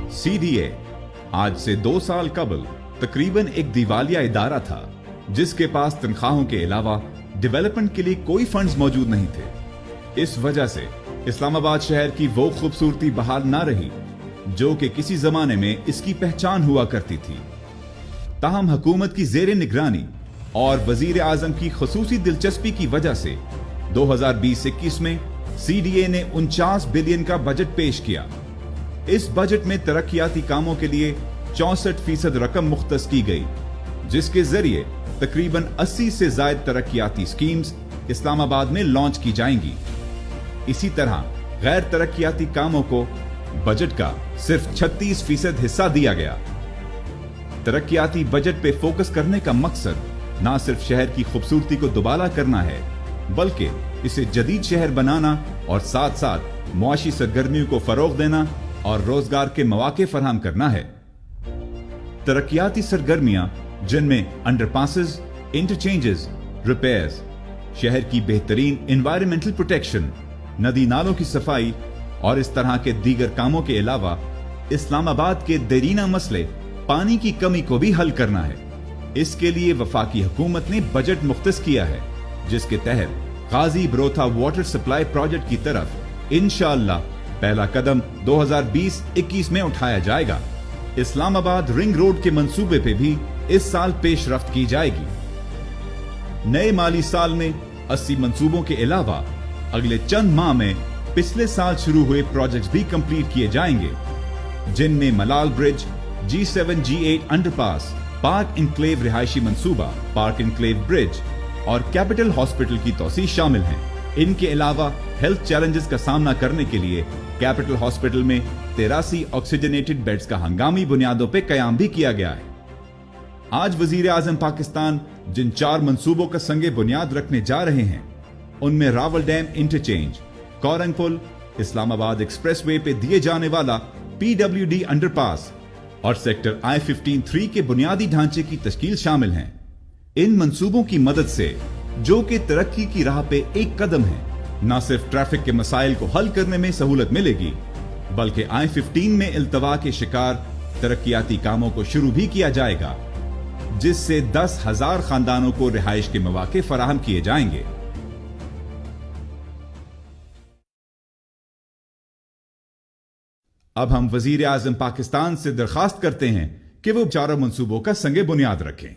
CDA आज से 2 साल कबल तकरीबन एक दिवालिया इदारा था जिसके पास तनख्वाहों के अलावा डेवलपमेंट के लिए कोई फंड्स मौजूद नहीं थे। इस वजह से इस्लामाबाद शहर की वो खूबसूरती बहाल ना रही जो कि किसी जमाने में इसकी पहचान हुआ करती थी। ताहम हुकूमत की ज़ेरे निगरानी और वजीर आजम की खसूसी दिलचस्पी की वजह से 2020-21 में CDA ने 49 बिलियन का बजट पेश किया। इस बजट में तरक्याती कामों के लिए 64% रकम मुख्तस की गई, जिसके जरिए तकरीबन 80 से ज्यादा तरक्याती स्कीम्स इस्लामाबाद में लॉन्च की जाएंगी। इसी तरह गैर तरक्याती कामों को बजट का सिर्फ 36% हिस्सा दिया गया। तरक्याती बजट पे फोकस करने का मकसद न सिर्फ शहर की खूबसूरती को दुबाला करना है, बल्कि इसे जदीद शहर बनाना और साथ साथ मुआशी सरगर्मियों को फरोग देना और रोजगार के मौके फराहम करना है। तरक्याती सरगर्मियां जिनमें अंडरपासेस, इंटरचेंजेस, रिपेयर्स, शहर की बेहतरीन एनवायरमेंटल प्रोटेक्शन, नदी नालों की सफाई और इस तरह के दीगर कामों के अलावा इस्लामाबाद के देरीना मसले पानी की कमी को भी हल करना है। इसके लिए वफाकी हुकूमत ने बजट मुख्तस किया है, जिसके तहत गाजी ब्रोथा वाटर सप्लाई प्रोजेक्ट की तरफ इंशाअल्लाह पहला कदम 2020-21 में उठाया जाएगा। इस्लामाबाद रिंग रोड के मंसूबे पे भी इस साल पेशरफ्त की जाएगी। नए माली साल में 80 मंसूबों के अलावा अगले चंद माह में पिछले साल शुरू हुए प्रोजेक्ट्स भी कंप्लीट किए जाएंगे, जिनमें मलाल bridge, G7 G8 underpass, park enclave रिहायशी मंसूबा, पार्क इनक्लेव ब्रिज और कैपिटल हॉस्पिटल की तौसीह शामिल हैं। इनके अलावा हेल्थ चैलेंजेस का सामना करने के लिए कैपिटल हॉस्पिटल में 83 ऑक्सीजनेटेड बेड्स का हंगामी बुनियादों पर कयाम भी किया गया है। आज वजीर आजम पाकिस्तान जिन 4 मंसूबों का संगे बुनियाद रखने जा रहे हैं, उनमें रावल डैम इंटरचेंज, कोरंग पुल, इस्लामाबाद एक्सप्रेसवे पे दिए जाने वाला PWD अंडरपास और सेक्टर I-15-3 के बुनियादी ढांचे की तश्कील शामिल हैं। इन मंसूबों की मदद से जो कि तरक्की की राह पे एक कदम है, न सिर्फ ट्रैफिक के मसाइल को हल करने में सहूलत मिलेगी, बल्कि I-15 में इल्तवा के शिकार तरक्याती कामों को शुरू भी किया जाएगा, जिससे 10,000 खानदानों को रिहाइश के मौके फराहम किए जाएंगे। अब हम वजीर आजम पाकिस्तान से दरखास्त करते हैं कि वो चारों मंसूबों का संगे बुनियाद रखें।